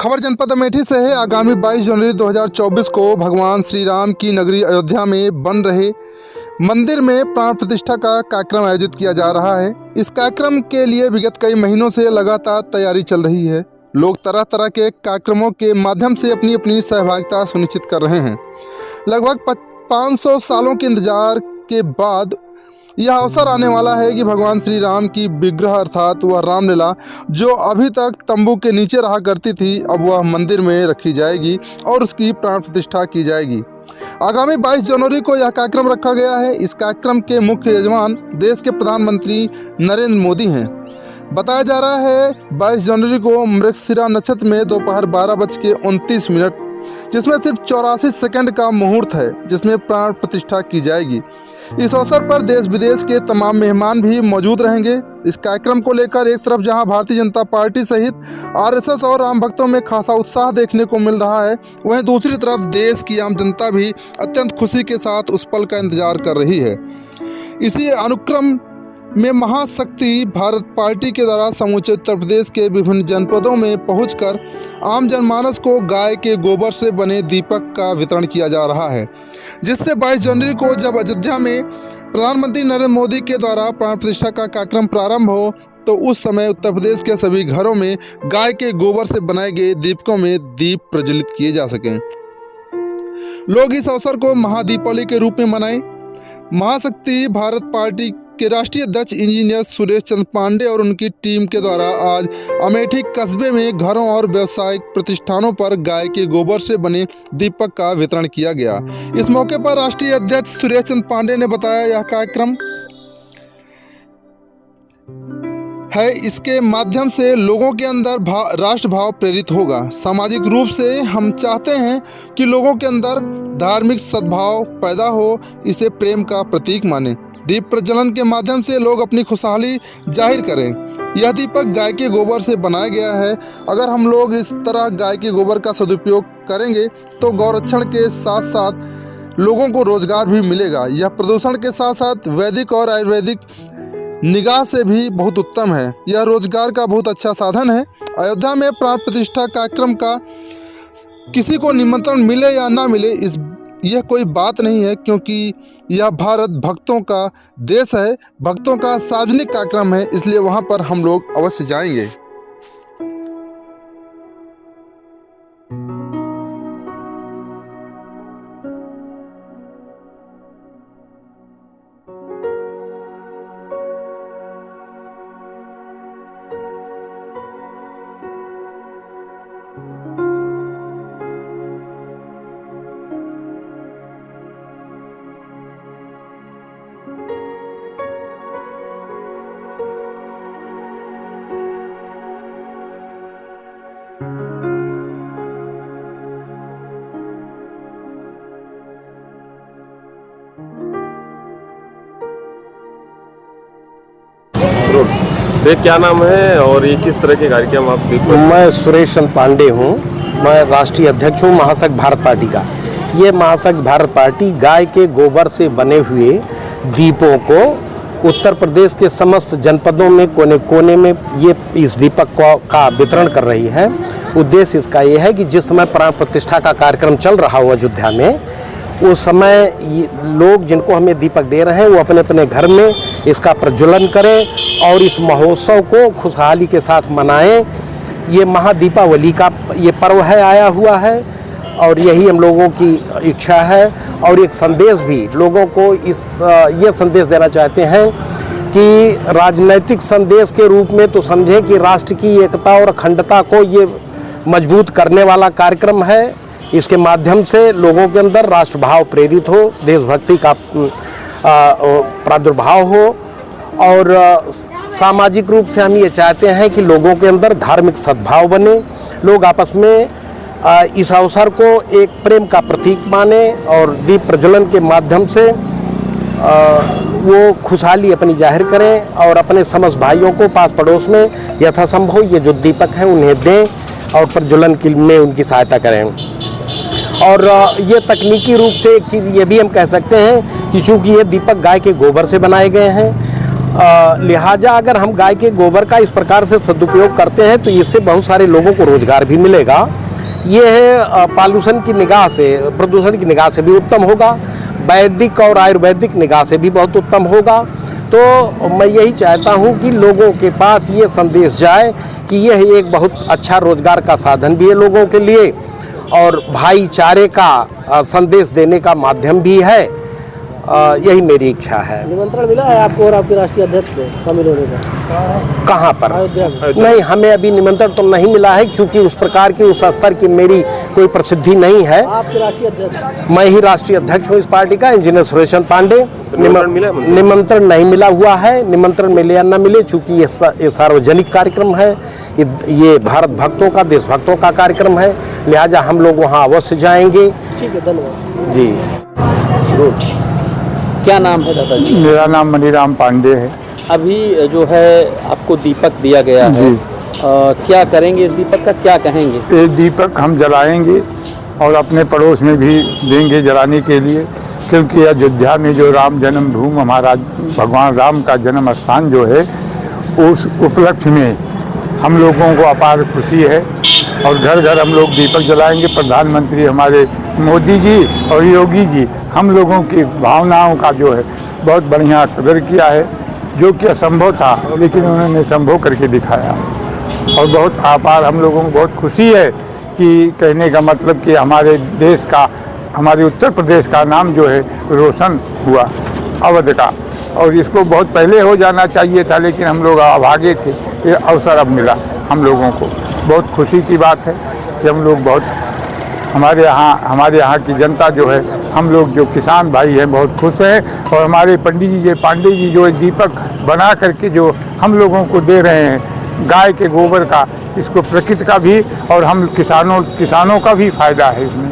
खबर जनपद अमेठी से है। आगामी 22 जनवरी 2024 को भगवान श्री राम की नगरी अयोध्या में बन रहे मंदिर में प्राण प्रतिष्ठा का कार्यक्रम आयोजित किया जा रहा है। इस कार्यक्रम के लिए विगत कई महीनों से लगातार तैयारी चल रही है। लोग तरह तरह के कार्यक्रमों के माध्यम से अपनी अपनी सहभागिता सुनिश्चित कर रहे हैं। लगभग 500 सालों के इंतजार के बाद यह अवसर आने वाला है कि भगवान श्री राम की विग्रह अर्थात वह रामलीला जो अभी तक तंबू के नीचे रहा करती थी, अब वह मंदिर में रखी जाएगी और उसकी प्राण प्रतिष्ठा की जाएगी। आगामी 22 जनवरी को यह कार्यक्रम रखा गया है। इस कार्यक्रम के मुख्य यजमान देश के प्रधानमंत्री नरेंद्र मोदी हैं। बताया जा रहा है 22 जनवरी को मृगशिरा नक्षत्र में दोपहर 12:29, जिसमें सिर्फ 84 सेकंड का मुहूर्त है, जिसमें प्राण प्रतिष्ठा की जाएगी। इस अवसर पर देश विदेश के तमाम मेहमान भी मौजूद रहेंगे। इस कार्यक्रम को लेकर एक तरफ जहां भारतीय जनता पार्टी सहित आरएसएस और राम भक्तों में खासा उत्साह देखने को मिल रहा है, वहीं दूसरी तरफ देश की आम जनता भी अत्यंत खुशी के साथ उस पल का इंतजार कर रही है। इसी अनुक्रम में महाशक्ति भारत पार्टी के द्वारा समूचे उत्तर प्रदेश के विभिन्न जनपदों में पहुंचकर आम जनमानस को गाय के गोबर से बने दीपक का वितरण किया जा रहा है, जिससे 22 जनवरी को जब अयोध्या में प्रधानमंत्री नरेंद्र मोदी के द्वारा प्राण प्रतिष्ठा का कार्यक्रम प्रारंभ हो तो उस समय उत्तर प्रदेश के सभी घरों में गाय के गोबर से बनाए गए दीपकों में दीप प्रज्वलित किए जा सकें। लोग इस अवसर को महादीपावली के रूप में मनाएं। महाशक्ति भारत पार्टी के राष्ट्रीय अध्यक्ष इंजीनियर सुरेश चंद्र पांडे और उनकी टीम के द्वारा आज अमेठी कस्बे में घरों और व्यावसायिक प्रतिष्ठानों पर गाय के गोबर से बने दीपक का वितरण किया गया। इस मौके पर राष्ट्रीय अध्यक्ष सुरेश चंद्र पांडे ने बताया, यह कार्यक्रम है, इसके माध्यम से लोगों के अंदर राष्ट्र भाव प्रेरित होगा। सामाजिक रूप से हम चाहते हैं कि लोगों के अंदर धार्मिक सद्भाव पैदा हो, इसे प्रेम का प्रतीक माने। दीप प्रज्वलन के माध्यम से लोग अपनी खुशहाली जाहिर करें। यह दीपक गाय के गोबर से बनाया गया है। अगर हम लोग इस तरह गाय के गोबर का सदुपयोग करेंगे तो गौरक्षण के साथ साथ लोगों को रोजगार भी मिलेगा। यह प्रदूषण के साथ साथ वैदिक और आयुर्वेदिक निगाह से भी बहुत उत्तम है। यह रोजगार का बहुत अच्छा साधन है। अयोध्या में प्राण प्रतिष्ठा कार्यक्रम का किसी को निमंत्रण मिले या ना मिले, यह कोई बात नहीं है, क्योंकि यह भारत भक्तों का देश है, भक्तों का सार्वजनिक कार्यक्रम है, इसलिए वहां पर हम लोग अवश्य जाएंगे। ये क्या नाम है और ये किस तरह के कार्यक्रम आप देखते हैं? मैं सुरेश चंद्र पांडे हूँ। मैं राष्ट्रीय अध्यक्ष हूँ महाशक्ति भारत पार्टी का। ये महाशक्ति भारत पार्टी गाय के गोबर से बने हुए दीपों को उत्तर प्रदेश के समस्त जनपदों में कोने कोने में ये इस दीपक का वितरण कर रही है। उद्देश्य इसका ये है कि जिस समय प्राण प्रतिष्ठा का कार्यक्रम चल रहा हो अयोध्या में, उस समय लोग जिनको हमें दीपक दे रहे हैं वो अपने अपने घर में इसका प्रज्वलन करें और इस महोत्सव को खुशहाली के साथ मनाएं। ये महादीपावली का ये पर्व है, आया हुआ है, और यही हम लोगों की इच्छा है। और एक संदेश भी लोगों को ये संदेश देना चाहते हैं कि राजनैतिक संदेश के रूप में तो समझें कि राष्ट्र की एकता और अखंडता को ये मजबूत करने वाला कार्यक्रम है। इसके माध्यम से लोगों के अंदर राष्ट्रभाव प्रेरित हो, देशभक्ति का प्रादुर्भाव हो, और सामाजिक रूप से हम ये चाहते हैं कि लोगों के अंदर धार्मिक सद्भाव बने, लोग आपस में इस अवसर को एक प्रेम का प्रतीक माने और दीप प्रज्वलन के माध्यम से वो खुशहाली अपनी जाहिर करें और अपने समस्त भाइयों को पास पड़ोस में यथासंभव ये जो दीपक हैं उन्हें दें और प्रज्वलन में उनकी सहायता करें। और ये तकनीकी रूप से एक चीज़ ये भी हम कह सकते हैं कि चूँकि ये दीपक गाय के गोबर से बनाए गए हैं लिहाजा अगर हम गाय के गोबर का इस प्रकार से सदुपयोग करते हैं तो इससे बहुत सारे लोगों को रोजगार भी मिलेगा। ये है पॉल्यूशन की निगाह से, प्रदूषण की निगाह से भी उत्तम होगा, वैदिक और आयुर्वेदिक निगाह से भी बहुत उत्तम होगा। तो मैं यही चाहता हूँ कि लोगों के पास ये संदेश जाए कि यह एक बहुत अच्छा रोजगार का साधन भी है लोगों के लिए और भाईचारे का संदेश देने का माध्यम भी है। यही मेरी इच्छा है। निमंत्रण मिला है आपको और आपके राष्ट्रीय अध्यक्ष को शामिल होने का? कहाँ पर? अयोध्या में। नहीं, हमें अभी निमंत्रण तो नहीं मिला है क्योंकि उस प्रकार की, उस स्तर की मेरी कोई प्रसिद्धि नहीं है। आपके राष्ट्रीय अध्यक्ष? मैं ही राष्ट्रीय अध्यक्ष हूँ इस पार्टी का, इंजीनियर सुरेश चंद्र पांडे। निमंत्रण नहीं मिला हुआ है। निमंत्रण मिले या न मिले, चूंकि ये सार्वजनिक कार्यक्रम है, ये भारत भक्तों का, देशभक्तों का कार्यक्रम है, लिहाजा हम लोग वहाँ अवश्य जाएंगे। ठीक है, धन्यवाद जी। क्या नाम है दादाजी? मेरा नाम मनीराम पांडे है। अभी जो है आपको दीपक दिया गया है, क्या करेंगे इस दीपक का, क्या कहेंगे? ये दीपक हम जलाएंगे और अपने पड़ोस में भी देंगे जलाने के लिए, क्योंकि अयोध्या में जो राम जन्मभूमि, हमारा भगवान राम का जन्म स्थान जो है, उस उपलक्ष्य में हम लोगों को अपार खुशी है और घर घर हम लोग दीपक जलाएंगे। प्रधानमंत्री हमारे मोदी जी और योगी जी हम लोगों की भावनाओं का जो है बहुत बढ़िया कदर किया है, जो कि असंभव था लेकिन उन्होंने संभव करके दिखाया और बहुत अपार हम लोगों को बहुत खुशी है कि कहने का मतलब कि हमारे देश का, हमारे उत्तर प्रदेश का नाम जो है रोशन हुआ अवध का, और इसको बहुत पहले हो जाना चाहिए था लेकिन हम लोग अभागे थे। ये अवसर अब मिला हम लोगों को, बहुत खुशी की बात है कि हम लोग बहुत, हमारे यहाँ की जनता जो है, हम लोग जो किसान भाई हैं बहुत खुश हैं और हमारे पंडित जी पांडे जी जो दीपक बना करके जो हम लोगों को दे रहे हैं गाय के गोबर का, इसको प्रकृति का भी और हम किसानों का भी फायदा है इसमें।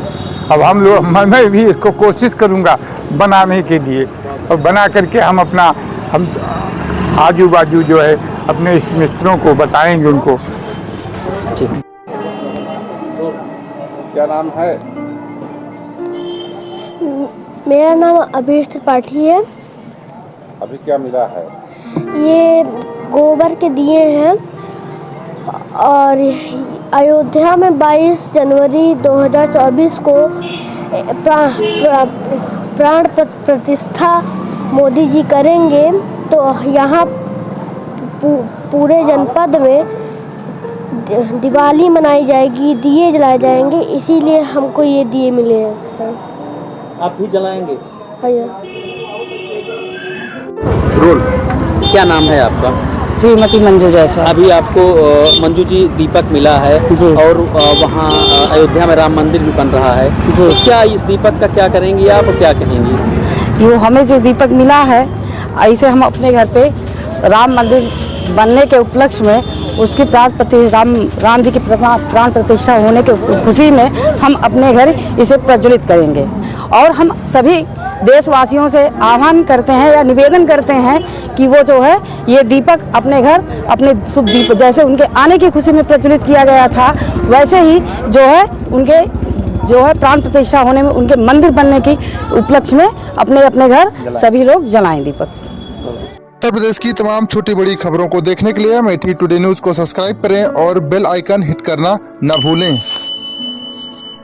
अब हम लोग, मैं भी इसको कोशिश करूँगा बनाने के लिए और बना करके हम आजू बाजू जो है अपने इस मित्रों को बताएंगे उनको। क्या नाम है? मेरा नाम अभीश त्रिपाठी है। अभी क्या मिला है? ये गोबर के दिए हैं और अयोध्या में 22 जनवरी 2024 को प्राण प्रतिष्ठा मोदी जी करेंगे, तो यहाँ पूरे जनपद में दिवाली मनाई जाएगी, दिए जलाए जाएंगे, इसीलिए हमको ये दिए मिले हैं। आप भी जलाएंगे? हाँ। क्या नाम है आपका? श्रीमती मंजू जायसवाल। अभी आपको मंजू जी दीपक मिला है जी। और वहाँ अयोध्या में राम मंदिर भी बन रहा है जी। तो क्या इस दीपक का क्या करेंगी आप और क्या कहेंगी? ये हमें जो दीपक मिला है, ऐसे हम अपने घर पे राम मंदिर बनने के उपलक्ष्य में उसकी राम जी की प्राण प्रतिष्ठा होने के खुशी में हम अपने घर इसे प्रज्वलित करेंगे और हम सभी देशवासियों से आह्वान करते हैं या निवेदन करते हैं कि वो जो है ये दीपक अपने घर, अपने शुभ दीप जैसे उनके आने की खुशी में प्रज्वलित किया गया था, वैसे ही जो है उनके जो है प्राण प्रतिष्ठा होने में, उनके मंदिर बनने की उपलक्ष्य में अपने अपने घर सभी लोग जलाएं दीपक। उत्तर प्रदेश की तमाम छोटी बड़ी खबरों को देखने के लिए अमेठी टुडे न्यूज़ को सब्सक्राइब करें और बेल आइकन हिट करना न भूलें।